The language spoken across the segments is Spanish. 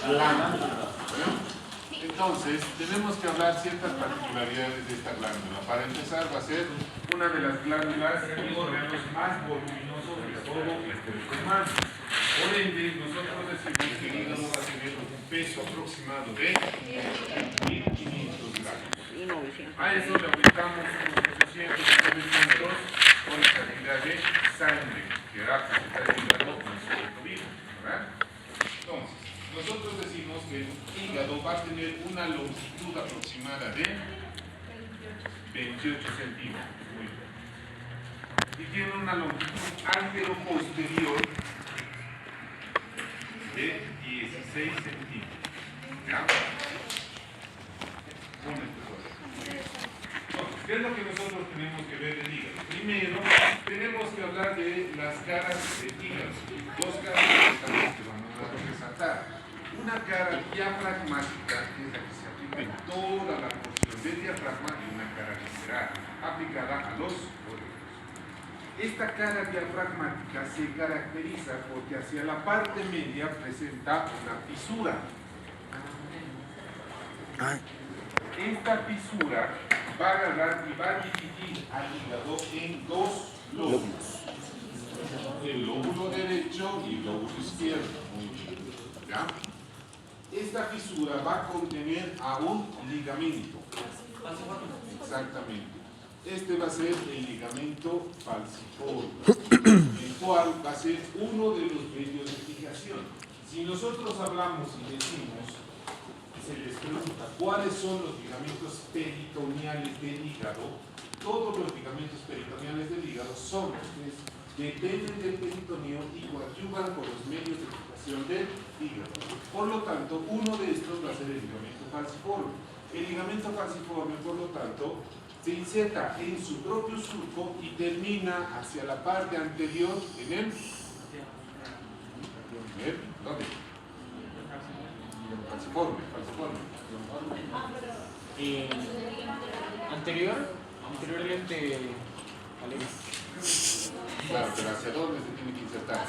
glándula. Entonces, tenemos que hablar ciertas particularidades de esta glándula. Para empezar, va a ser una de las glándulas y órganos más voluminosos de todo el cuerpo humano. Por ende, nosotros decimos que el hígado va a tener un peso aproximado de 1500 gramos. A eso le aplicamos unos 800 900 con la cantidad de sangre que va a presentar el hígado en su cuerpo vivo, ¿verdad? Entonces, nosotros decimos que el hígado va a tener una longitud aproximada de 28 centímetros. Muy bien. Y tiene una longitud antero-posterior de 16 centímetros. ¿Ya? Entonces, ¿qué es lo que nosotros tenemos que ver del hígado? Primero, tenemos que hablar de las caras del hígado. Dos caras que vamos a resaltar. Una cara diafragmática, que es la que se aplica en toda la porción del diafragma, y una cara visceral, aplicada a los órganos. Esta cara diafragmática se caracteriza porque hacia la parte media presenta una fisura. Esta fisura va a agarrar y va a dividir al hígado en dos lóbulos. El lóbulo derecho y el lóbulo izquierdo. Muy bien. ¿Ya? Esta fisura va a contener a un ligamento. Exactamente. Este va a ser el ligamento falciforme, el cual va a ser uno de los medios de fijación. Si nosotros hablamos y decimos, se les pregunta cuáles son los ligamentos peritoneales del hígado, todos los ligamentos peritoneales del hígado son los que dependen del peritoneo y coadyuvan con los medios de fijación del hígado. Por lo tanto, uno de estos va a ser el ligamento falciforme. El ligamento falciforme, por lo tanto, se inserta en su propio surco y termina hacia la parte anterior en el... ¿Dónde? Falciforme. Anteriormente, Claro, pero ¿hacia dónde se tiene que insertar?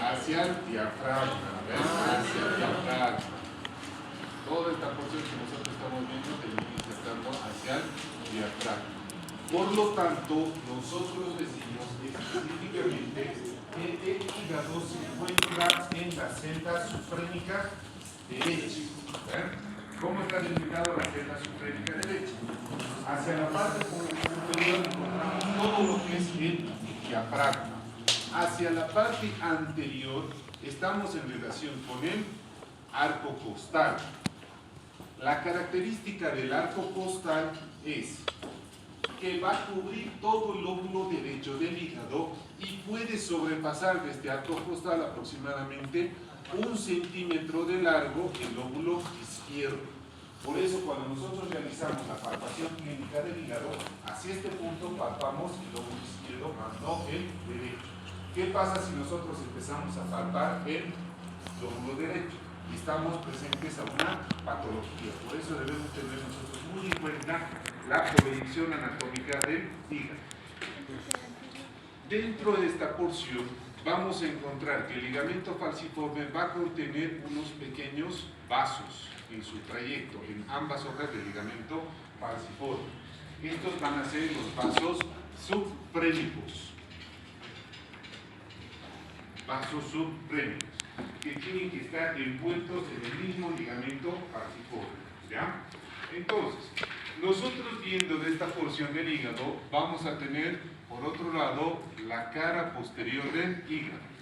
Hacia el diafragma, ¿ves? Hacia el diafragma. Toda esta porción que nosotros estamos viendo tenemos que ir insertando hacia el diafragma. Por lo tanto, nosotros decimos específicamente que el hígado se encuentra en la celda sufrénica derecha. ¿Cómo está delimitado la celda sufrénica derecha? Hacia la parte superior encontramos todo lo que es el diafragma. Hacia la parte anterior estamos en relación con el arco costal. La característica del arco costal es que va a cubrir todo el lóbulo derecho del hígado y puede sobrepasar de este arco costal aproximadamente 1 centímetro de largo el lóbulo izquierdo. Por eso, cuando nosotros realizamos la palpación clínica del hígado, hacia este punto palpamos el lóbulo izquierdo, más no el derecho. ¿Qué pasa si nosotros empezamos a palpar el lóbulo derecho? Estamos presentes a una patología. Por eso debemos tener nosotros muy en cuenta la proyección anatómica del hígado. Dentro de esta porción vamos a encontrar que el ligamento falciforme va a contener unos pequeños vasos en su trayecto, en ambas hojas del ligamento falciforme. Estos van a ser los vasos subfrénicos. Vasos subfrénicos, que tienen que estar envueltos en el mismo ligamento falciforme. ¿Ya? Entonces, nosotros viendo de esta porción del hígado, vamos a tener, por otro lado, la cara posterior del hígado.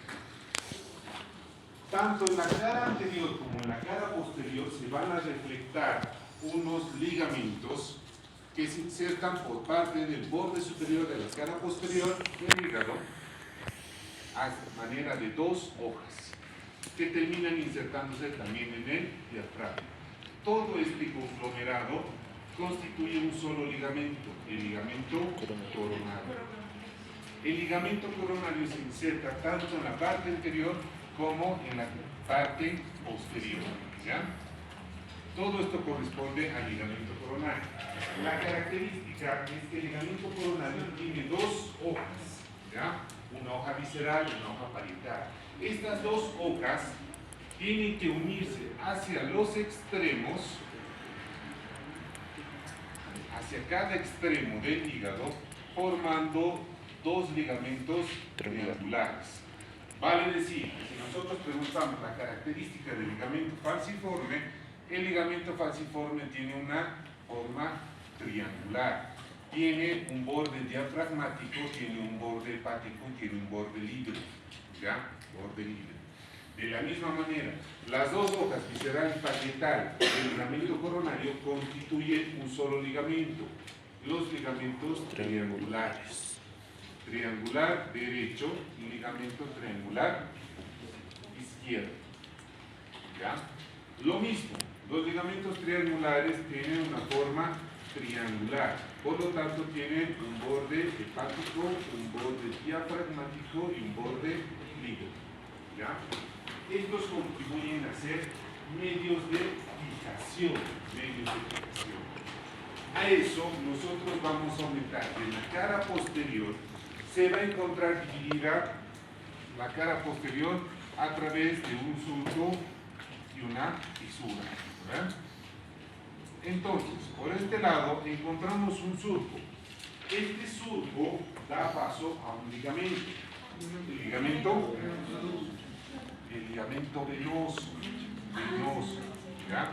Tanto en la cara anterior como en la cara posterior se van a reflectar unos ligamentos que se insertan por parte del borde superior de la cara posterior del hígado a manera de dos hojas que terminan insertándose también en el diafragma. Todo este conglomerado constituye un solo ligamento, el ligamento coronario. El ligamento coronario se inserta tanto en la parte anterior como en la parte posterior. ¿Ya? Todo esto corresponde al ligamento coronario. La característica es que el ligamento coronario tiene dos hojas. ¿Ya? una hoja visceral y una hoja parietal. Estas dos hojas tienen que unirse hacia los extremos, hacia cada extremo del hígado, formando dos ligamentos triangulares. Vale decir, si nosotros preguntamos la característica del ligamento falciforme, el ligamento falciforme tiene una forma triangular. Tiene un borde diafragmático, tiene un borde hepático y tiene un borde libre. ¿Ya? Borde libre. De la misma manera, las dos hojas visceral y parietal del ligamento coronario constituyen un solo ligamento, los ligamentos triangulares. Triangular derecho y ligamento triangular izquierdo. ¿Ya? Lo mismo, los ligamentos triangulares tienen una forma triangular, por lo tanto tienen un borde hepático, un borde diafragmático y un borde libre. ¿Ya? Estos contribuyen a ser medios de fijación, A eso nosotros vamos a aumentar en la cara posterior. Se va a encontrar dividida la cara posterior a través de un surco y una fisura. ¿Verdad? Entonces, por este lado encontramos un surco. Este surco da paso a un ligamento. El ligamento venoso. ¿Ya?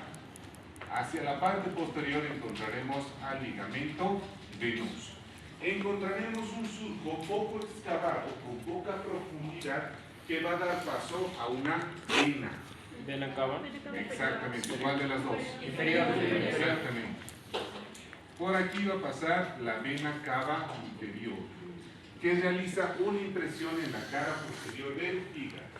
Hacia la parte posterior encontraremos al ligamento venoso. Encontraremos un surco poco excavado, con poca profundidad, que va a dar paso a una vena. ¿Vena cava? Exactamente, ¿cuál de las dos? Inferior. Exactamente. Por aquí va a pasar la vena cava inferior, que realiza una impresión en la cara posterior del hígado.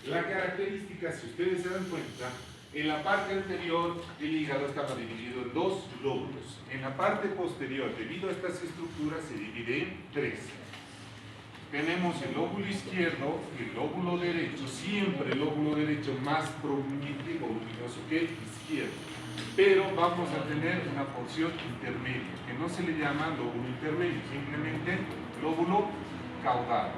La característica, si ustedes se dan cuenta, en la parte anterior el hígado estaba dividido en dos lóbulos. En la parte posterior, debido a estas estructuras, se divide en tres. Tenemos el lóbulo izquierdo y el lóbulo derecho, siempre el lóbulo derecho más prominente y voluminoso que el izquierdo. Pero vamos a tener una porción intermedia, que no se le llama lóbulo intermedio, simplemente lóbulo caudado.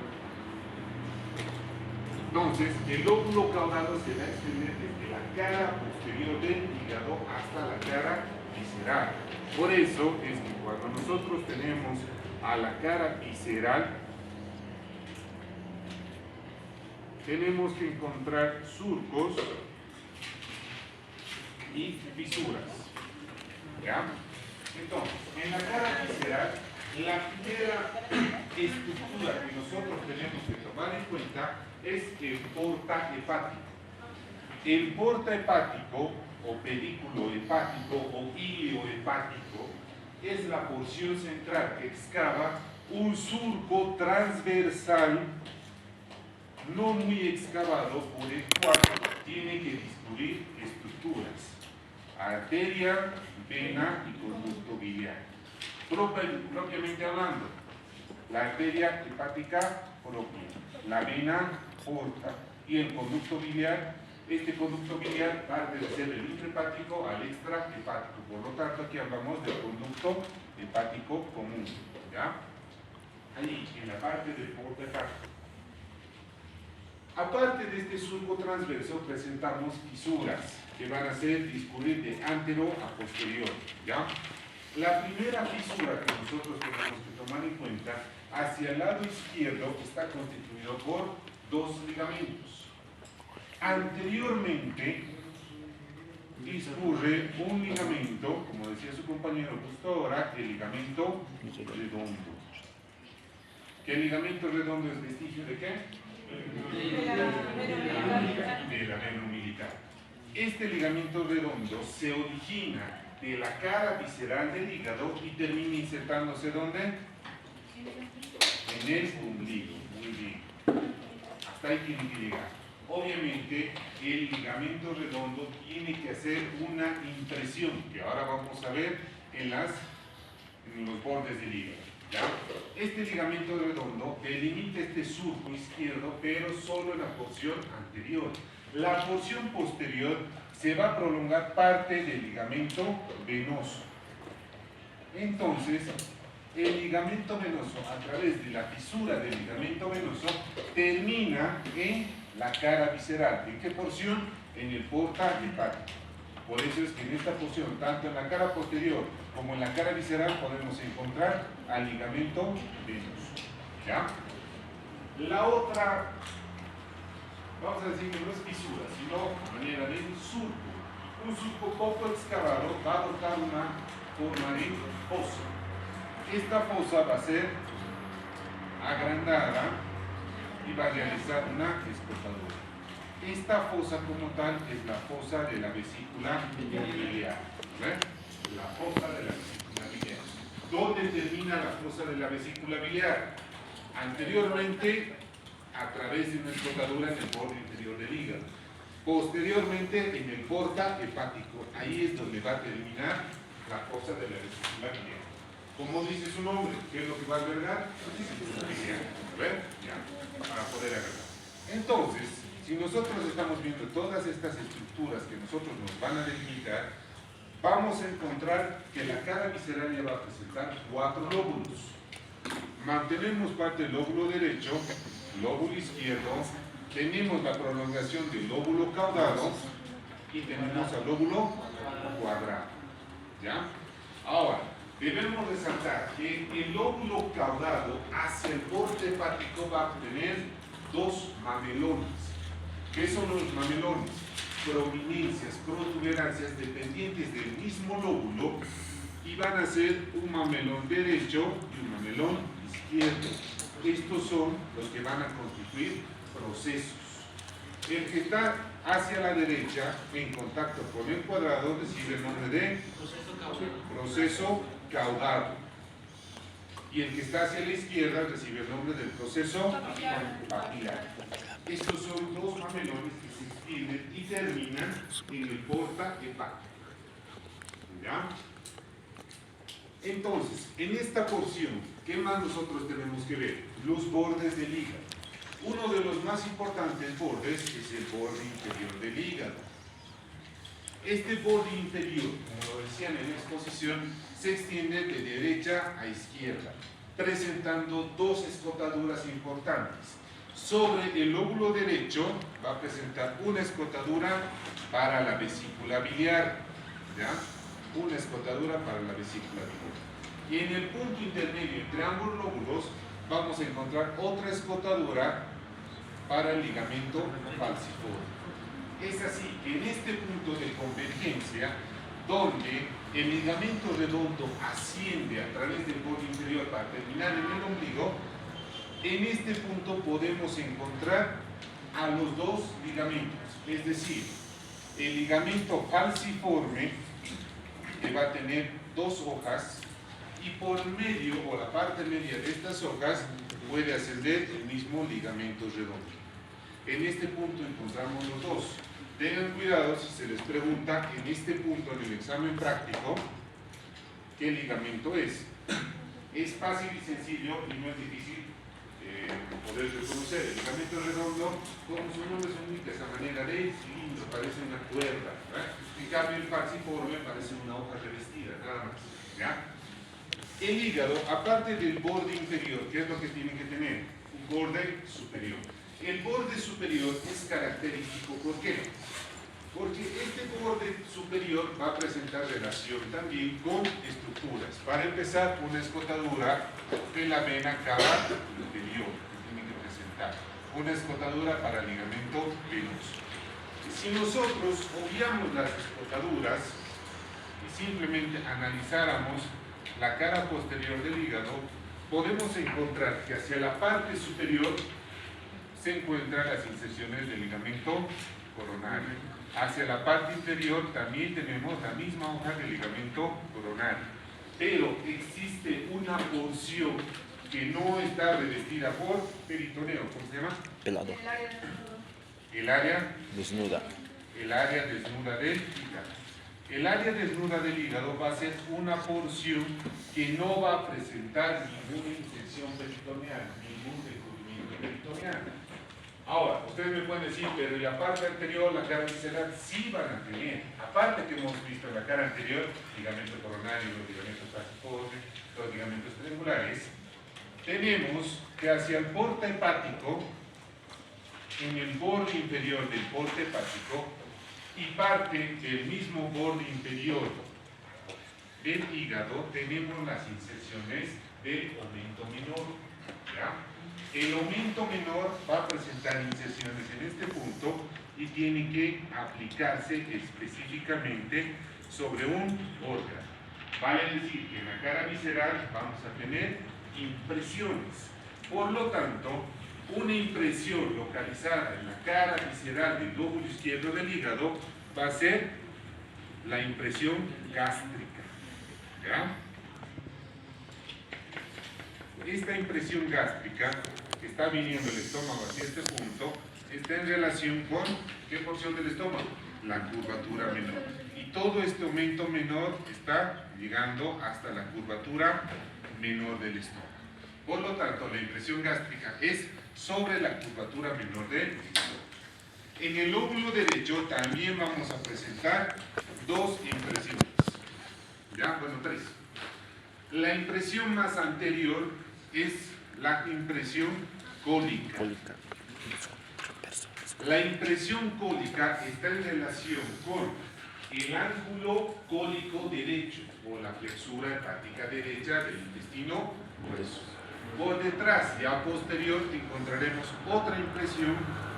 Entonces, el lóbulo caudado se va a extender desde la cara posterior del hígado hasta la cara visceral. Por eso es que cuando nosotros tenemos a la cara visceral, tenemos que encontrar surcos y fisuras. ¿Ya? Entonces, en la cara visceral, la primera estructura que nosotros tenemos que tomar en cuenta es el porta hepático. El porta hepático, o pedículo hepático, o ilio hepático, es la porción central que excava un surco transversal no muy excavado, por el cual tiene que discurrir estructuras: arteria, vena y conducto biliar. Propiamente hablando, la arteria hepática propia, la vena porta y el conducto biliar. Este conducto biliar parte de ser el intrahepático al extrahepático. Por lo tanto, aquí hablamos del conducto hepático común. ¿Ya? Ahí, en la parte del porta hepático. Aparte de este surco transverso, presentamos fisuras que van a discurrir de antero a posterior. ¿Ya? La primera fisura que nosotros tenemos que tomar en cuenta, hacia el lado izquierdo, está constituido por dos ligamentos. Anteriormente discurre un ligamento, como decía su compañero justo ahora, el ligamento redondo. ¿Qué ligamento redondo es vestigio de qué? De la vena umbilical. Este ligamento redondo se origina de la cara visceral del hígado y termina insertándose ¿dónde? En el ombligo. Muy bien. Hasta ahí tiene que llegar. Obviamente el ligamento redondo tiene que hacer una impresión, que ahora vamos a ver en los bordes del hígado. ¿Ya? Este ligamento redondo delimita este surco izquierdo, pero solo en la porción anterior. La porción posterior se va a prolongar parte del ligamento venoso. Entonces, el ligamento venoso, a través de la fisura del ligamento venoso, termina en la cara visceral. ¿En qué porción? En el porta hepático. Por eso es que en esta porción, tanto en la cara posterior como en la cara visceral, podemos encontrar al ligamento venoso. ¿Ya? La otra, vamos a decir que no es fisura, sino a manera de surco. Un surco poco excavado va a adoptar una forma de fosa. Esta fosa va a ser agrandada y va a realizar una escotadura. Esta fosa como tal es la fosa de la vesícula biliar. La fosa de la vesícula biliar. ¿Dónde termina la fosa de la vesícula biliar? Anteriormente, a través de una escotadura en el borde inferior del hígado. Posteriormente, en el porta hepático. Ahí es donde va a terminar la fosa de la vesícula biliar. ¿Cómo dice su nombre? ¿Qué es lo que va a albergar? Biliar. A ver, ya, para poder agarrar. Entonces, si nosotros estamos viendo todas estas estructuras que nosotros nos van a delimitar, vamos a encontrar que la cara visceral ya va a presentar 4 lóbulos. Mantenemos parte del lóbulo derecho, lóbulo izquierdo, tenemos la prolongación del lóbulo caudado y tenemos al lóbulo cuadrado. ¿Ya? Ahora, debemos resaltar que el lóbulo caudado hacia el borde hepático va a tener 2 mamelones. ¿Qué son los mamelones? Prominencias, protuberancias dependientes del mismo lóbulo y van a ser un mamelón derecho y un mamelón izquierdo. Estos son los que van a constituir procesos. El que está hacia la derecha en contacto con el cuadrado recibe el nombre de proceso caudado. Y el que está hacia la izquierda recibe el nombre del proceso papilar. Estos son 2 mamelones que se extienden y terminan en el porta hepático. ¿Ya? Entonces, en esta porción, ¿qué más nosotros tenemos que ver? Los bordes del hígado. Uno de los más importantes bordes es el borde inferior del hígado. Este borde inferior, como lo decían en la exposición, se extiende de derecha a izquierda, presentando 2 escotaduras importantes. Sobre el lóbulo derecho va a presentar una escotadura para la vesícula biliar, ¿ya? Una escotadura para la vesícula biliar. Y en el punto intermedio entre ambos lóbulos vamos a encontrar otra escotadura para el ligamento falciforme. Es así que en este punto de convergencia, donde el ligamento redondo asciende a través del borde inferior para terminar en el ombligo, en este punto podemos encontrar a los 2 ligamentos, es decir, el ligamento falciforme, que va a tener 2 hojas, y por medio o la parte media de estas hojas puede ascender el mismo ligamento redondo. En este punto encontramos los 2. Tengan cuidado si se les pregunta en este punto en el examen práctico qué ligamento es. Es fácil y sencillo y no es difícil poder reconocer. El ligamento redondo, como su nombre se indica, esa manera de cilindro, parece una cuerda, ¿verdad? En cambio el falciforme parece una hoja revestida, nada más. ¿Ya? El hígado, aparte del borde inferior, ¿qué es lo que tiene que tener? Un borde superior. El borde superior es característico, ¿por qué? Porque este borde superior va a presentar relación también con estructuras. Para empezar, una escotadura de la vena cava inferior, que tiene que presentar. Una escotadura para el ligamento venoso. Si nosotros obviamos las escotaduras y simplemente analizáramos la cara posterior del hígado, podemos encontrar que hacia la parte superior se encuentran las inserciones del ligamento coronario. Hacia la parte inferior también tenemos la misma hoja del ligamento coronario, pero existe una porción que no está revestida por peritoneo. ¿Cómo se llama? Pelado. El área Desnuda. El área desnuda del hígado. El área desnuda del hígado va a ser una porción que no va a presentar ninguna inserción peritoneal, ningún recubrimiento peritoneal. Ahora, ustedes me pueden decir, pero en la parte anterior, la cara visceral, sí van a tener, aparte que hemos visto en la cara anterior, ligamento coronario, los ligamentos fasciformes, los ligamentos triangulares, tenemos que hacia el porta hepático, en el borde inferior del porta hepático, y parte del mismo borde inferior del hígado, tenemos las inserciones del aumento menor. ¿Ya? El aumento menor va a presentar inserciones en este punto y tiene que aplicarse específicamente sobre un órgano. Vale decir que en la cara visceral vamos a tener impresiones. Por lo tanto, una impresión localizada en la cara visceral del lóbulo izquierdo del hígado va a ser la impresión gástrica. ¿Ya? Esta impresión gástrica que está viniendo el estómago hacia este punto está en relación con ¿qué porción del estómago? La curvatura menor. Y todo este aumento menor está llegando hasta la curvatura menor del estómago. Por lo tanto, la impresión gástrica es sobre la curvatura menor del estómago. En el lóbulo derecho también vamos a presentar dos impresiones. ¿Ya? Bueno, tres. La impresión más anterior es la impresión cólica. La impresión cólica está en relación con el ángulo cólico derecho o la flexura hepática derecha del intestino grueso. Por detrás, ya posterior, encontraremos otra impresión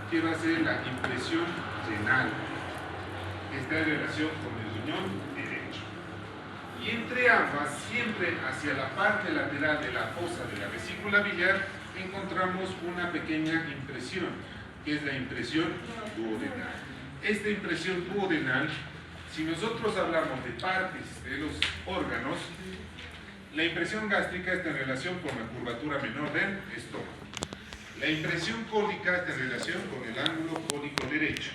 que va a ser la impresión renal, que está en relación con el riñón derecho. Y entre ambas, siempre hacia la parte lateral de la fosa de la vesícula biliar, encontramos una pequeña impresión, que es la impresión duodenal. Esta impresión duodenal, si nosotros hablamos de partes de los órganos, la impresión gástrica está en relación con la curvatura menor del estómago. La impresión cólica está en relación con el ángulo cólico derecho.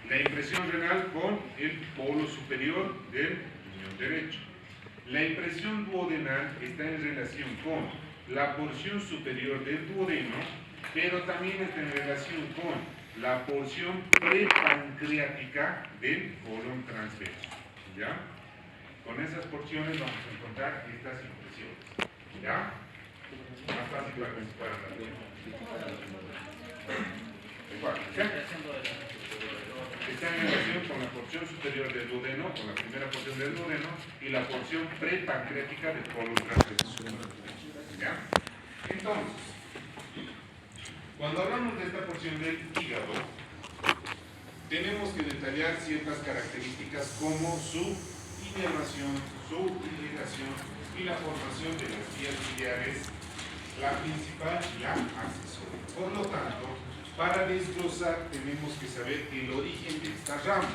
La impresión renal con el polo superior del riñón derecho. La impresión duodenal está en relación con la porción superior del duodeno, pero también está en relación con la porción prepancreática del colon transverso. ¿Ya? Con esas porciones vamos a encontrar estas impresiones. ¿Ya? Más fácil para que se puedan dar. Está en relación con la porción superior del duodeno, con la primera porción del duodeno, y la porción prepancreática del colon transverso. ¿Ya? Entonces, cuando hablamos de esta porción del hígado, tenemos que detallar ciertas características como su inervación, su irrigación y la formación de las vías biliares, la principal y la accesoria. Por lo tanto, para desglosar tenemos que saber el origen de estas ramas.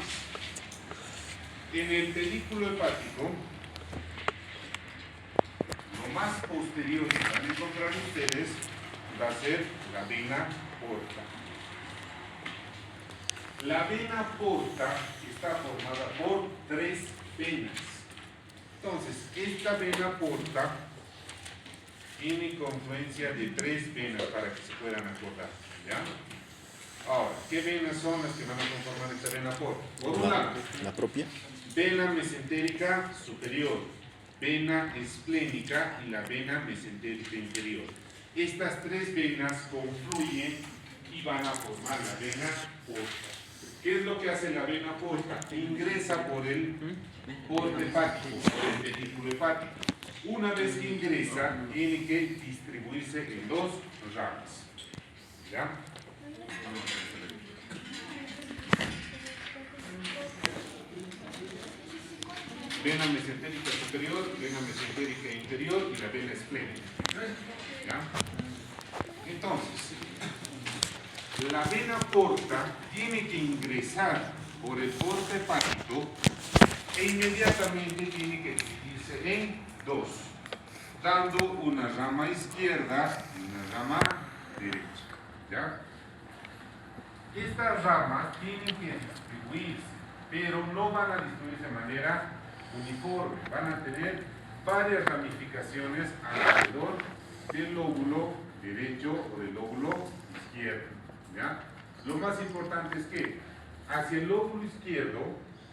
En el pedículo hepático, lo más posterior que van a encontrar ustedes va a ser la vena porta. La vena porta está formada por tres venas. Entonces, esta vena porta tiene confluencia de tres venas para que se puedan acordar. ¿Ya? Ahora, ¿qué venas son las que van a conformar esta vena porta? Por un lado, la propia vena mesentérica superior, vena esplénica y la vena mesentérica inferior. Estas tres venas confluyen y van a formar la vena porta. ¿Qué es lo que hace la vena porta? Ingresa por el borde hepático, por el pedículo hepático. Una vez que ingresa, tiene que distribuirse en dos ramas. ¿Ya? Vena mesentérica superior, vena mesentérica inferior y la vena esplénica. ¿Ya? Entonces, la vena porta tiene que ingresar por el porta hepático e inmediatamente tiene que dividirse en dos, dando una rama izquierda y una rama derecha. ¿Ya? Estas ramas tienen que distribuirse, pero no van a distribuirse de manera uniforme, van a tener varias ramificaciones alrededor del lóbulo derecho o del lóbulo izquierdo. ¿Ya? Lo más importante es que hacia el lóbulo izquierdo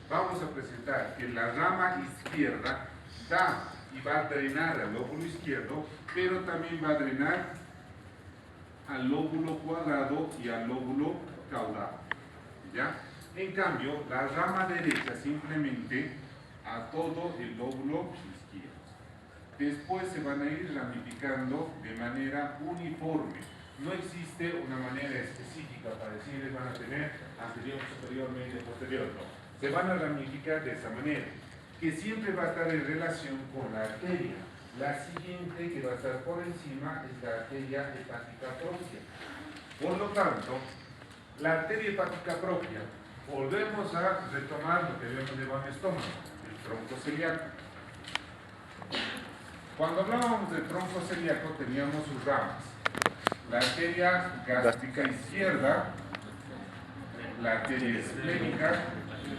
vamos a presentar que la rama izquierda da y va a drenar al lóbulo izquierdo, pero también va a drenar al lóbulo cuadrado y al lóbulo caudal, ¿ya? En cambio, la rama derecha simplemente a todo el lóbulo izquierdo. Después se van a ir ramificando de manera uniforme. No existe una manera específica para decirles van a tener anterior, superior, medio, posterior, no. Se van a ramificar de esa manera, que siempre va a estar en relación con la arteria. La siguiente que va a estar por encima es la arteria hepática propia. Por lo tanto, la arteria hepática propia, volvemos a retomar lo que habíamos llevado en estómago, el tronco celíaco. Cuando hablábamos del tronco celíaco teníamos sus ramas. La arteria gástrica izquierda, la arteria esplénica,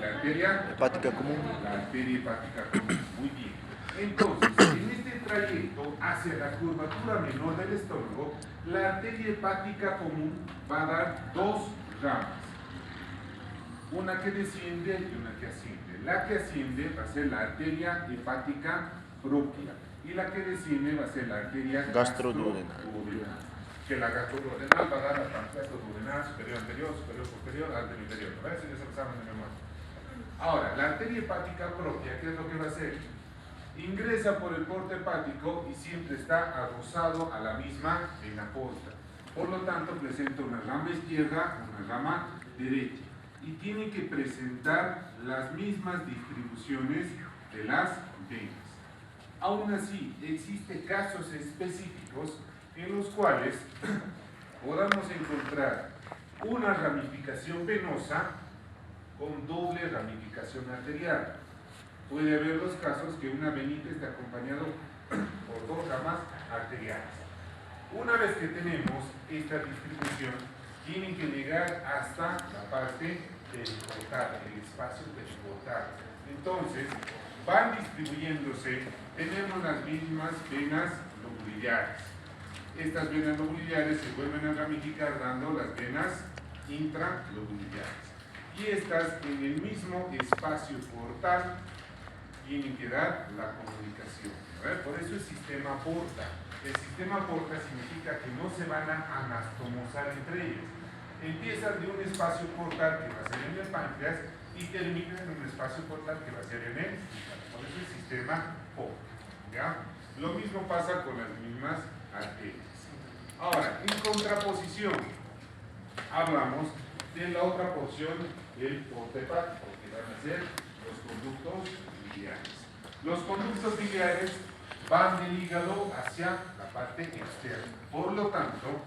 la arteria hepática común. La arteria hepática común. Muy bien. Entonces, en este trayecto hacia la curvatura menor del estómago, la arteria hepática común va a dar dos ramas. Una que desciende y una que asciende. La que asciende va a ser la arteria hepática propia y la que desciende va a ser la arteria gastroduodenal. Que la gastroduodenal va a dar la gastroduodenal superior anterior, superior posterior, anterior inferior. ¿No ves? Ese es el examen de memoria. Ahora, la arteria hepática propia, ¿qué es lo que va a hacer? Ingresa por el porte hepático y siempre está adosado a la misma vena porta. Por lo tanto, presenta una rama izquierda, una rama derecha. Y tiene que presentar las mismas distribuciones de las venas. Aún así, existen casos específicos en los cuales podamos encontrar una ramificación venosa con doble ramificación arterial. Puede haber los casos que una venita esté acompañado por dos ramas arteriales. Una vez que tenemos esta distribución, tienen que llegar hasta la parte periportal, el espacio periportal. Entonces, van distribuyéndose, tenemos las mismas venas lobuliares. Estas venas lobuliares se vuelven a ramificar dando las venas intralobuliares. Y estas en el mismo espacio portal tienen que dar la comunicación. Por eso el sistema porta. El sistema porta significa que no se van a anastomosar entre ellos. Empiezan de un espacio portal que va a ser en el páncreas y terminan en un espacio portal que va a ser en el hígado. Por eso el sistema porta. ¿Ya? Lo mismo pasa con las mismas arterias. Ahora, en contraposición, hablamos de la otra porción del porte hepático, que van a ser los conductos biliares. Los conductos biliares van del hígado hacia la parte externa. Por lo tanto,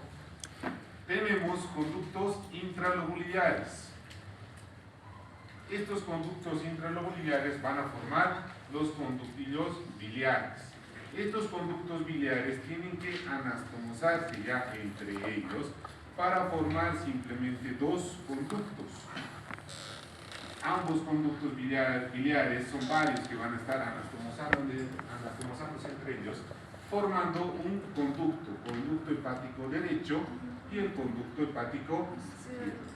tenemos conductos intralobuliares. Estos conductos intralobuliares van a formar los conductillos biliares. Estos conductos biliares tienen que anastomosarse ya entre ellos para formar simplemente dos conductos. Ambos conductos biliares son varios que van a estar anastomosándose entre ellos, formando un conducto hepático derecho y el conducto hepático izquierdo.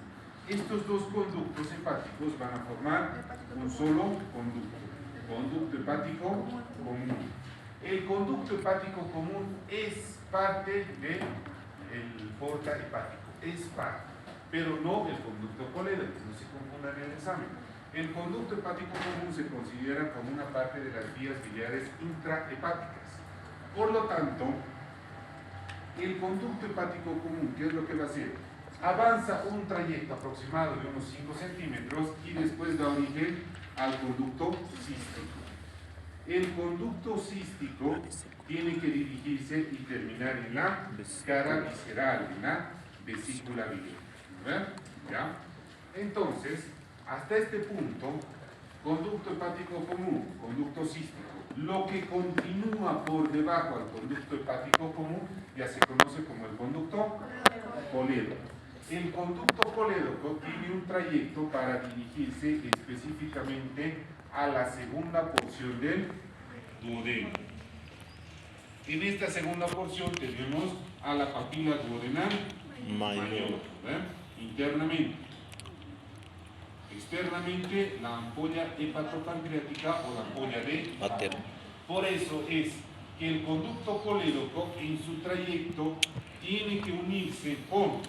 Estos dos conductos hepáticos van a formar un solo conducto hepático común. El conducto hepático común es parte del porta hepático, es parte, pero no el conducto colédoco, no se confundan en el examen. El conducto hepático común se considera como una parte de las vías biliares intrahepáticas. Por lo tanto, el conducto hepático común, ¿qué es lo que va a hacer? Avanza un trayecto aproximado de unos 5 centímetros y después da origen al conducto cístico. El conducto cístico tiene que dirigirse y terminar en la cara visceral, en la vesícula biliar. ¿Ya? Entonces, hasta este punto, conducto hepático común, conducto cístico. Lo que continúa por debajo al conducto hepático común ya se conoce como el conducto colédoco. El conducto colédoco tiene un trayecto para dirigirse específicamente a la segunda porción del duodeno. En esta segunda porción tenemos a la papila duodenal mayor. internamente. Externamente, la ampolla hepatopancreática o la ampolla de Vater. Por eso es que el conducto colédoco en su trayecto tiene que unirse con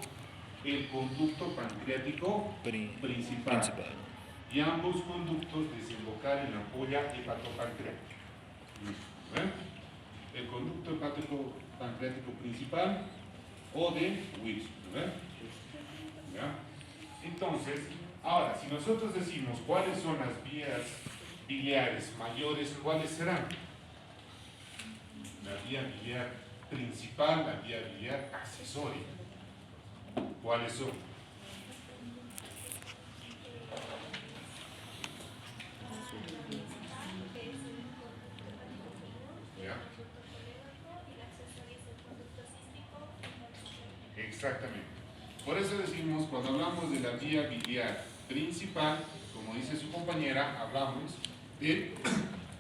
el conducto pancreático principal. Y ambos conductos desembocar en la ampolla hepatopancreática. El conducto hepatopancreático principal o de Wilson. ¿Ya? Entonces, ahora, si nosotros decimos cuáles son las vías biliares mayores, ¿cuáles serán? La vía biliar principal, la vía biliar accesoria. ¿Cuáles son? ¿Ya? Exactamente. Por eso decimos, cuando hablamos de la vía biliar principal, como dice su compañera, hablamos del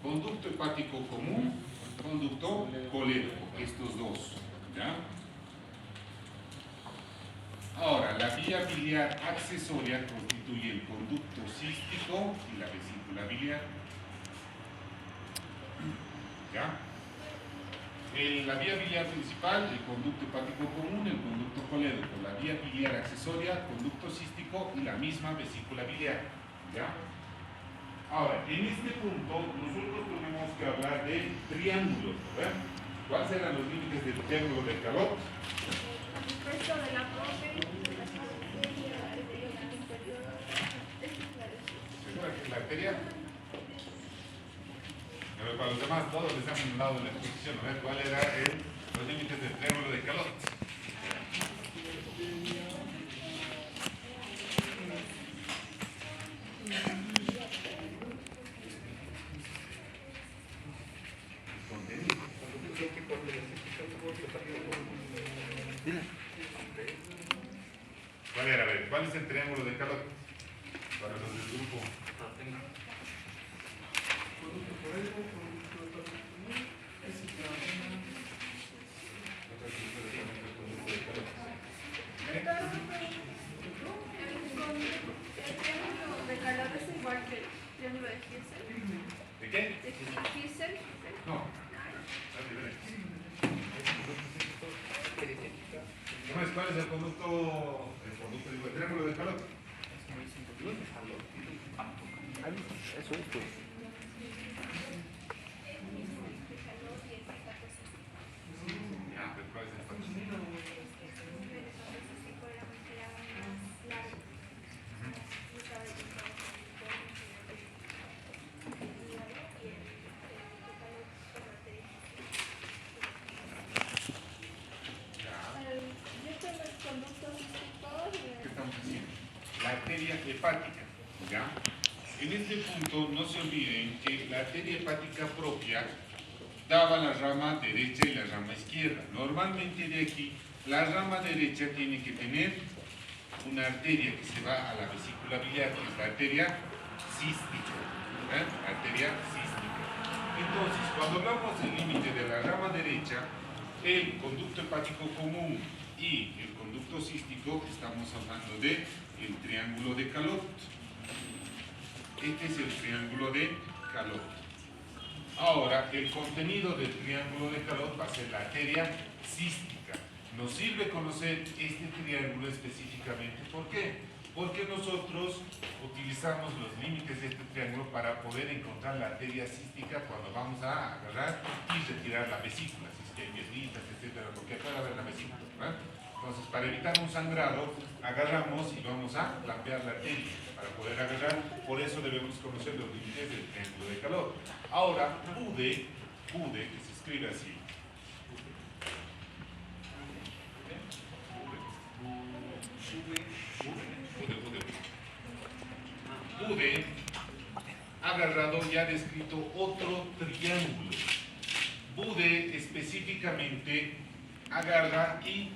conducto hepático común, conducto colédoco, estos dos. ¿Ya? Ahora, la vía biliar accesoria constituye el conducto cístico y la vesícula biliar. ¿Ya? La vía biliar principal, el conducto hepático común, el conducto colédoco. La vía biliar accesoria, conducto cístico y la misma vesícula biliar. ¿Ya? Ahora, en este punto, nosotros tenemos que hablar de triángulos. ¿Verdad? ¿Cuáles eran los límites del triángulo de Calot? Respecto de la profe, de la inferior. ¿Segura que es la arteria? Pero para los demás, todos les han dado la exposición, a ver cuál era los límites del triángulo de Calot. ¿Cuál era? A ver, ¿cuál es el triángulo de Calot? Para los del grupo. ¿De qué? ¿De Kiesel? No. ¿Cuál es el conducto, digo, el triángulo de Calot? Eso es, pues. Ya, pero ¿cuál es el conducto? ¿Qué estamos haciendo? La arteria hepática. ¿Ya? En este punto no se olviden que la arteria hepática propia daba la rama derecha y la rama izquierda. Normalmente de aquí, la rama derecha tiene que tener una arteria que se va a la vesícula biliar, que es la arteria cística. ¿Eh? Arteria cística. Entonces, cuando hablamos del límite de la rama derecha, el conducto hepático común y el conducto cístico, estamos hablando de el triángulo de Calot. Este es el triángulo de Calot. Ahora, el contenido del triángulo de Calot va a ser la arteria cística. Nos sirve conocer este triángulo específicamente. ¿Por qué? Porque nosotros utilizamos los límites de este triángulo para poder encontrar la arteria cística cuando vamos a agarrar y retirar la vesícula, si es que hay piedritas, etcétera, porque puede haber la vesícula, ¿verdad? Entonces, para evitar un sangrado, agarramos y vamos a lampear la arteria para poder agarrar. Por eso debemos conocer los límites del triángulo de Calot. Ahora, PUDE, que se escribe así. PUDE ha agarrado y ha descrito otro triángulo. PUDE específicamente agarra y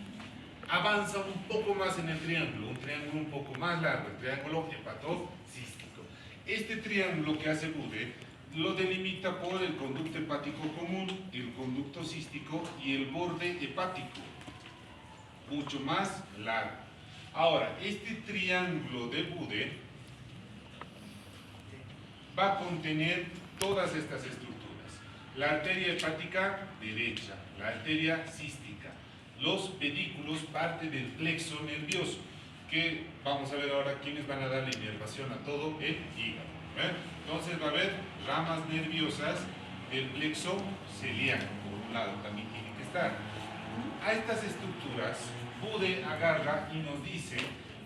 avanza un poco más en el triángulo, un triángulo un poco más largo, el triángulo hepatocístico. Este triángulo que hace PUDE lo delimita por el conducto hepático común, el conducto cístico y el borde hepático, mucho más largo. Ahora, este triángulo de Bode va a contener todas estas estructuras. La arteria hepática derecha, la arteria cística, los pedículos, parte del plexo nervioso, que vamos a ver ahora quiénes van a dar la inervación a todo el hígado. Entonces va a haber ramas nerviosas del plexo celíaco, por un lado también tiene que estar. A estas estructuras Bode agarra y nos dice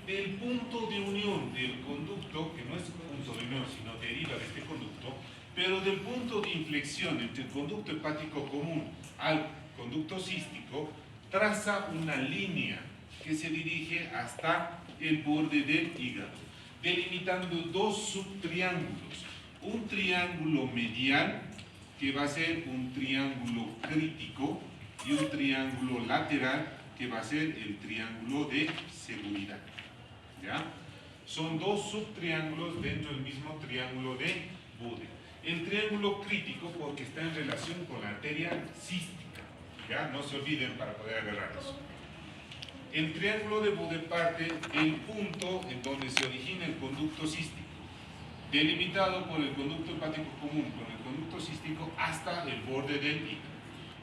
del punto de unión del conducto, que no es punto de unión, sino deriva de este conducto, pero del punto de inflexión entre el conducto hepático común al conducto cístico, traza una línea que se dirige hasta el borde del hígado, delimitando dos subtriángulos. Un triángulo medial, que va a ser un triángulo crítico, y un triángulo lateral, que va a ser el triángulo de seguridad. ¿Ya? Son dos subtriángulos dentro del mismo triángulo de Bode. El triángulo crítico porque está en relación con la arteria cística. ¿Ya? No se olviden para poder agarrar eso. El triángulo de Bode parte del punto en donde se origina el conducto cístico, delimitado por el conducto hepático común con el conducto cístico hasta el borde del hígado.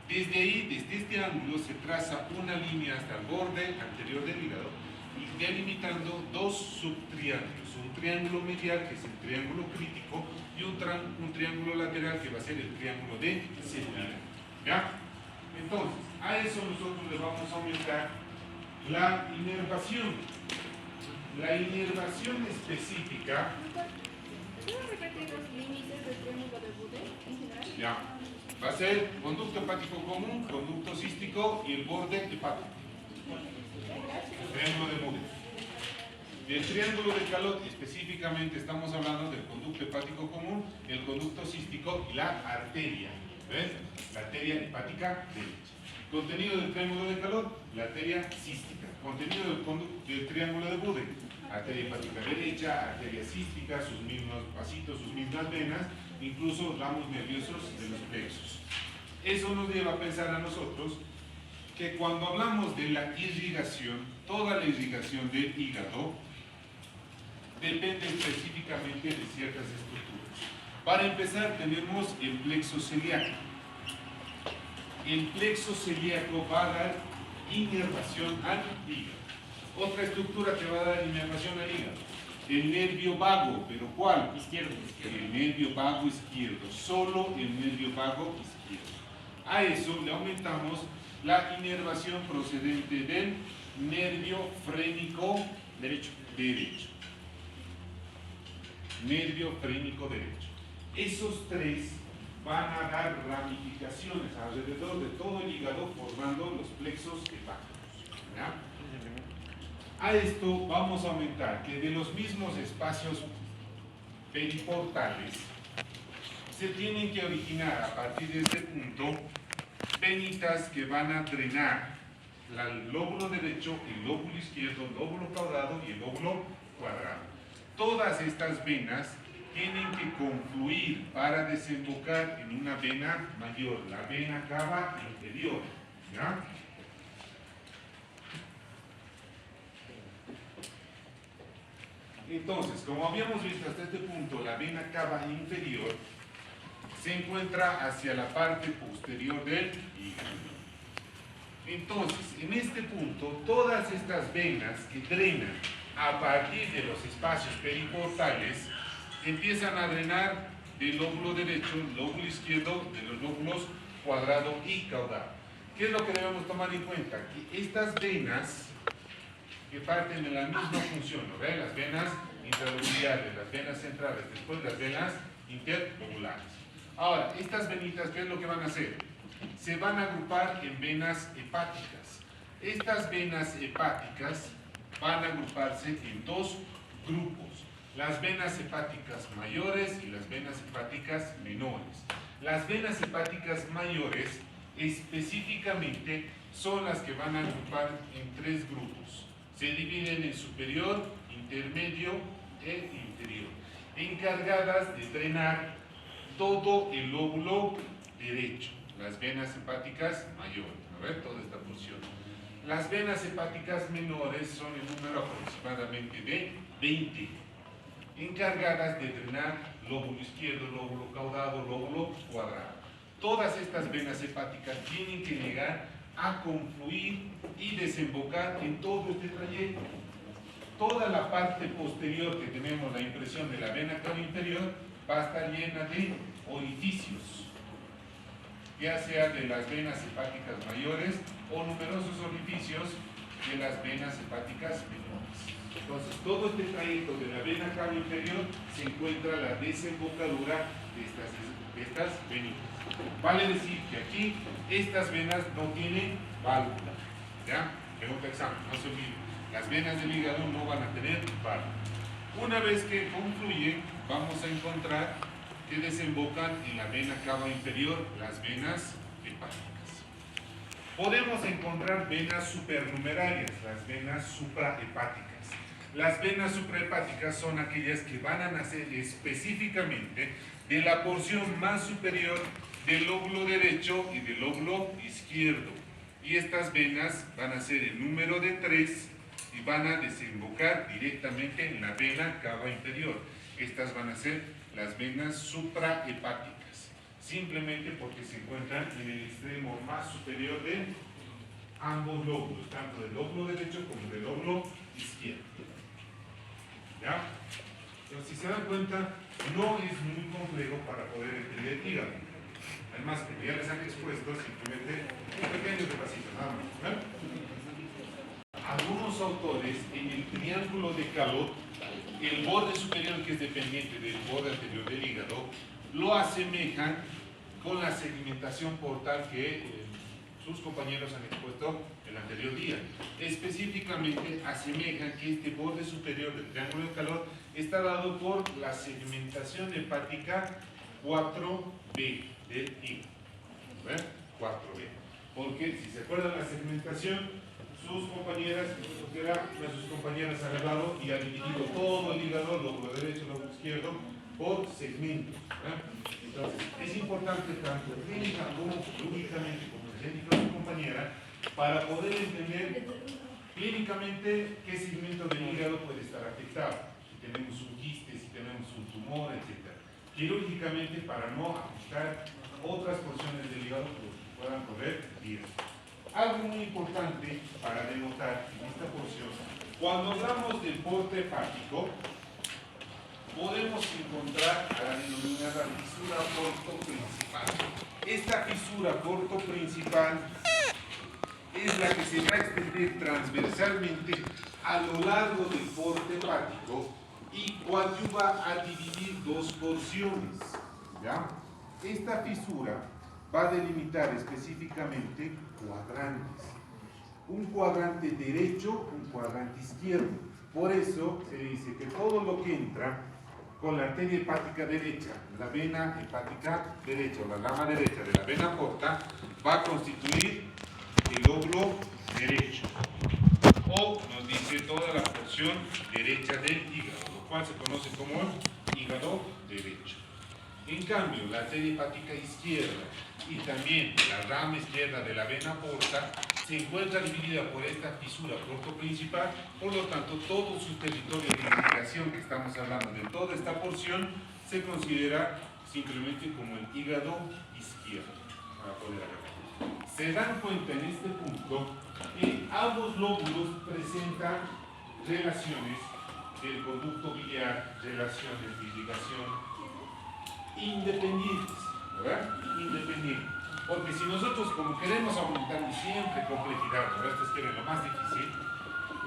Desde ahí, desde este ángulo, se traza una línea hasta el borde anterior del hígado, delimitando dos subtriángulos, un triángulo medial, que es el triángulo crítico, y un triángulo lateral, que va a ser el triángulo de seguridad. ¿Ya? Entonces, a eso nosotros le vamos a aumentar la inervación. La inervación específica. ¿Puedo repetir los límites del triángulo de Bode en general? Ya. Va a ser conducto hepático común, conducto cístico y el borde hepático. El triángulo de Bode. Del triángulo de Calot, específicamente estamos hablando del conducto hepático común, el conducto cístico y la arteria. ¿Ves? La arteria hepática derecha. Contenido del triángulo de Calot, la arteria cística. Contenido del triángulo de Bode, arteria hepática derecha, arteria cística, sus mismos vasitos, sus mismas venas, incluso ramos nerviosos de los plexos. Eso nos lleva a pensar a nosotros que cuando hablamos de la irrigación, toda la irrigación del hígado depende específicamente de ciertas estructuras. Para empezar tenemos el plexo celíaco. El plexo celíaco va a dar inervación al hígado. Otra estructura que va a dar inervación al hígado, el nervio vago, pero ¿cuál? Izquierdo. El nervio vago izquierdo, solo el nervio vago izquierdo. A eso le aumentamos la inervación procedente del nervio frénico derecho. Nervio frénico derecho. Esos tres van a dar ramificaciones alrededor de todo el hígado formando los plexos hepáticos. ¿Ya? A esto vamos a aumentar que de los mismos espacios periportales se tienen que originar a partir de este punto venitas que van a drenar el lóbulo derecho, el lóbulo izquierdo, el lóbulo caudado y el lóbulo cuadrado. Todas estas venas tienen que confluir para desembocar en una vena mayor, la vena cava inferior. ¿Ya? Entonces, como habíamos visto hasta este punto, la vena cava inferior se encuentra hacia la parte posterior del hígado. Entonces, en este punto, todas estas venas que drenan a partir de los espacios periportales empiezan a drenar del lóbulo derecho, el lóbulo izquierdo, de los lóbulos cuadrado y caudal. ¿Qué es lo que debemos tomar en cuenta? Que estas venas que parten de la misma función, ¿no ve? Las venas intralobulares, las venas centrales, después las venas interlobulares. Ahora, estas venitas, ¿qué es lo que van a hacer? Se van a agrupar en venas hepáticas. Estas venas hepáticas van a agruparse en dos grupos: las venas hepáticas mayores y las venas hepáticas menores. Las venas hepáticas mayores específicamente son las que van a agrupar en tres grupos. Se dividen en superior, intermedio e inferior, encargadas de drenar todo el lóbulo derecho, las venas hepáticas mayores, ¿no ven? Toda esta porción. Las venas hepáticas menores son en número aproximadamente de 20, encargadas de drenar lóbulo izquierdo, lóbulo caudado, lóbulo cuadrado. Todas estas venas hepáticas tienen que llegar a confluir y desembocar en todo este trayecto. Toda la parte posterior que tenemos la impresión de la vena cava inferior va a estar llena de orificios, ya sea de las venas hepáticas mayores o numerosos orificios de las venas hepáticas menores. Entonces, todo este trayecto de la vena cava inferior se encuentra la desembocadura de estas venitas. Vale decir que aquí estas venas no tienen válvula. ¿Ya? Pregunta examen, no se olviden. Las venas del hígado no van a tener válvula. Una vez que confluyen, vamos a encontrar que desembocan en la vena cava inferior las venas hepáticas. Podemos encontrar venas supernumerarias, las venas suprahepáticas. Las venas suprahepáticas son aquellas que van a nacer específicamente de la porción más superior del lóbulo derecho y del lóbulo izquierdo. Y estas venas van a ser el número de 3 y van a desembocar directamente en la vena cava inferior. Estas van a ser las venas suprahepáticas, simplemente porque se encuentran en el extremo más superior de ambos lóbulos, tanto del lóbulo derecho como del lóbulo izquierdo. ¿Ya? Entonces, si se dan cuenta, no es muy complejo para poder entender el hígado. Además, que ya les han expuesto simplemente un pequeño repasito, nada más. Algunos autores, en el triángulo de Calot, el borde superior, que es dependiente del borde anterior del hígado, lo asemejan con la segmentación portal que sus compañeros han expuesto el anterior día. Específicamente asemejan que este borde superior del triángulo de Calot está dado por la segmentación hepática 4B del hígado. ¿Ven? 4B. Porque si se acuerdan la segmentación, sus compañeras, sus compañeras han hablado y han dividido todo el hígado, lóbulo derecho, lóbulo izquierdo, por segmentos. Entonces, es importante tanto clínica como quirúrgicamente, como les dijo su compañera, para poder entender clínicamente qué segmento del hígado puede estar afectado. Si tenemos un quiste, si tenemos un tumor, etc. Quirúrgicamente, para no afectar otras porciones del hígado que puedan correr riesgo. Algo muy importante para denotar en esta porción, cuando hablamos del porte hepático, podemos encontrar a la denominada fisura portoprincipal. Esta fisura portoprincipal es la que se va a extender transversalmente a lo largo del porte hepático y coadyuva a dividir dos porciones. ¿Ya? Esta fisura va a delimitar específicamente cuadrantes. Un cuadrante derecho, un cuadrante izquierdo. Por eso se dice que todo lo que entra con la arteria hepática derecha, la vena hepática derecha o la rama derecha de la vena porta, va a constituir el lóbulo derecho. O nos dice toda la porción derecha del hígado, lo cual se conoce como hígado derecho. En cambio, la arteria hepática izquierda y también la rama izquierda de la vena porta se encuentra dividida por esta fisura portoprincipal, por lo tanto todo su territorio de irrigación que estamos hablando de toda esta porción se considera simplemente como el hígado izquierdo, para poder agarrar. Se dan cuenta en este punto que ambos lóbulos presentan relaciones del conducto biliar, relaciones de irrigación independientes, ¿verdad? Independientes. Porque si nosotros, como queremos aumentar siempre complejidad, ¿verdad? Ustedes quieren lo más difícil,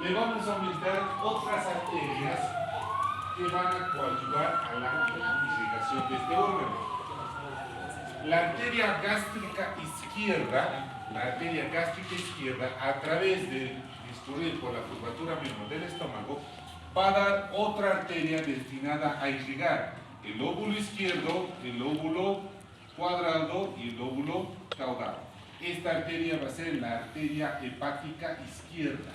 le vamos a aumentar otras arterias que van a coadyuvar a la irrigación de este órgano. La arteria gástrica izquierda, a través de discurrir por la curvatura menor del estómago, va a dar otra arteria destinada a irrigar el lóbulo izquierdo, el lóbulo cuadrado y el lóbulo caudado. Esta arteria va a ser la arteria hepática izquierda.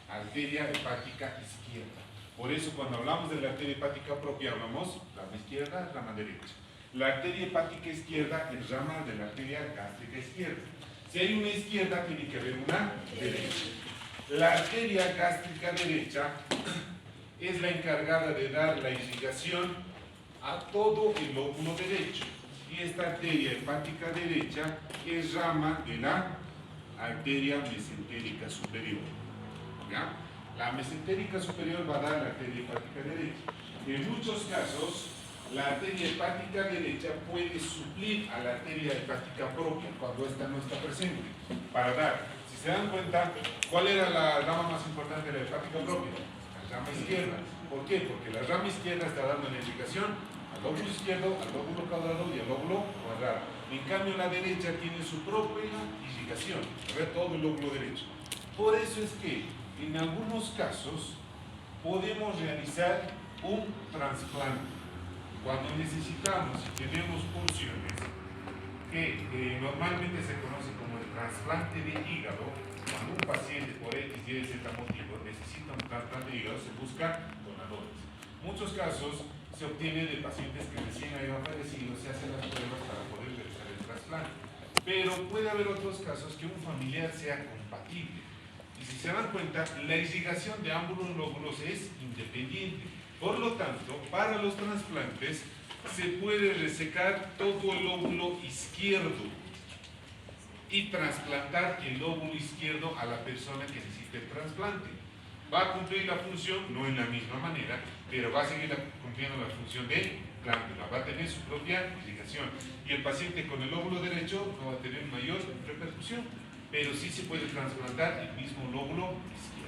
Arteria hepática izquierda. Por eso cuando hablamos de la arteria hepática propia hablamos rama izquierda, rama derecha. La arteria hepática izquierda es rama de la arteria gástrica izquierda. Si hay una izquierda, tiene que haber una derecha. La arteria gástrica derecha es la encargada de dar la irrigación a todo el lóbulo derecho. Y esta arteria hepática derecha es rama de la arteria mesentérica superior. ¿Ya? La mesentérica superior va a dar la arteria hepática derecha. En muchos casos, la arteria hepática derecha puede suplir a la arteria hepática propia cuando esta no está presente. Para dar, si se dan cuenta, ¿cuál era la rama más importante de la hepática propia? La rama izquierda. ¿Por qué? Porque la rama izquierda está dando la indicación al lóbulo izquierdo, al lóbulo caudado y al lóbulo cuadrado. En cambio, la derecha tiene su propia indicación, todo el lóbulo derecho. Por eso es que en algunos casos podemos realizar un trasplante. Cuando necesitamos y tenemos funciones que normalmente se conoce como el trasplante de hígado, cuando un paciente por X, Y, Z motivo necesita un trasplante de hígado, se busca donadores. Muchos casos se obtiene de pacientes que recién hayan fallecido, se hacen las pruebas para poder realizar el trasplante. Pero puede haber otros casos que un familiar sea compatible. Y si se dan cuenta, la irrigación de ambos lóbulos es independiente. Por lo tanto, para los trasplantes se puede resecar todo el lóbulo izquierdo y trasplantar el lóbulo izquierdo a la persona que necesite el trasplante. Va a cumplir la función, no en la misma manera, pero va a seguir cumpliendo la función de glándula, va a tener su propia irrigación. Y el paciente con el lóbulo derecho no va a tener mayor repercusión, pero sí se puede trasplantar el mismo lóbulo izquierdo.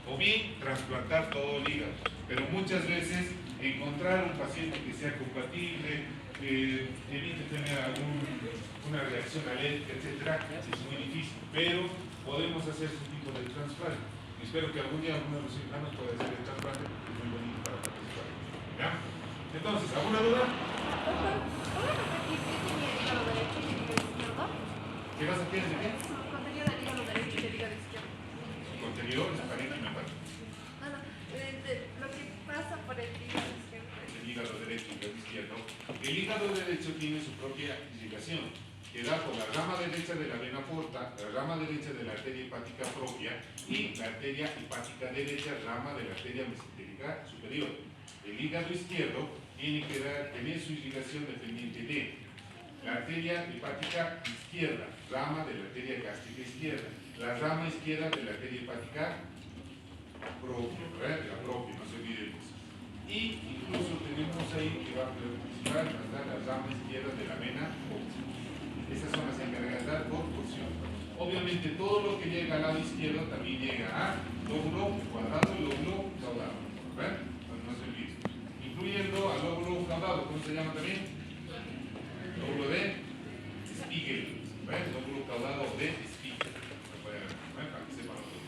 O bien trasplantar todo el hígado. Pero muchas veces encontrar un paciente que sea compatible, que evite tener alguna reacción alérgica, etc., es muy difícil. Pero podemos hacer este tipo de trasplante. Espero que algún día alguno de los cirujanos pueda hacer el trasplante porque es muy bonito para participar. ¿Ya? Entonces, ¿alguna duda? Doctor, ¿puedo repetir qué tenía el hígado derecho y el hígado izquierdo? ¿Qué vas a tener de qué? Su contenido del hígado derecho y del hígado izquierdo. Su contenido es parénquima hepática. Lo que pasa por el hígado izquierdo. El hígado derecho y el hígado izquierdo. El hígado derecho tiene su propia irrigación, que da por la rama derecha de la vena porta, la rama derecha de la arteria hepática propia y la arteria hepática derecha, rama de la arteria mesentérica superior. El hígado izquierdo tiene que tener su irrigación dependiente de la arteria hepática izquierda, rama de la arteria gástrica izquierda, la rama izquierda de la arteria hepática propia, ¿verdad? De la propia, no se olviden de eso. Y incluso tenemos ahí que va a participar la rama izquierda de la vena porta. Esas son las encargadas de dar por porción. Obviamente todo lo que llega al lado izquierdo también llega a lóbulo cuadrado y lóbulo caudado, ¿verdad? No se olviden. Incluyendo al lóbulo caudado, ¿cómo se llama también? Lóbulo de Spiegel, ¿verdad? Lóbulo caudado de Spiegel. Para que sepan los dos.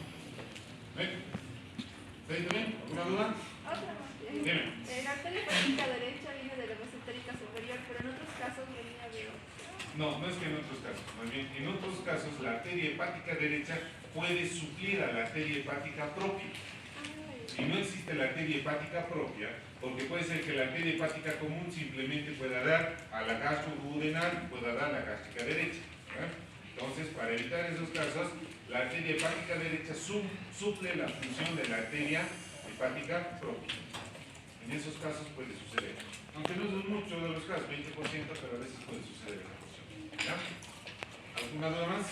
¿Está ahí también? ¿Alguna duda? Otra más. Dime. La arteria hepática derecha viene de la mesentérica superior, pero en otros casos venía de... No, no es que en otros casos, más bien, en otros casos la arteria hepática derecha puede suplir a la arteria hepática propia. Si no existe la arteria hepática propia, porque puede ser que la arteria hepática común simplemente pueda dar a la gastroduodenal, pueda dar a la gástrica derecha, ¿verdad? Entonces, para evitar esos casos, la arteria hepática derecha suple la función de la arteria hepática propia. En esos casos puede suceder. Aunque no es mucho de los casos, 20%, pero a veces puede suceder esa función. ¿Ya? ¿Alguna duda más?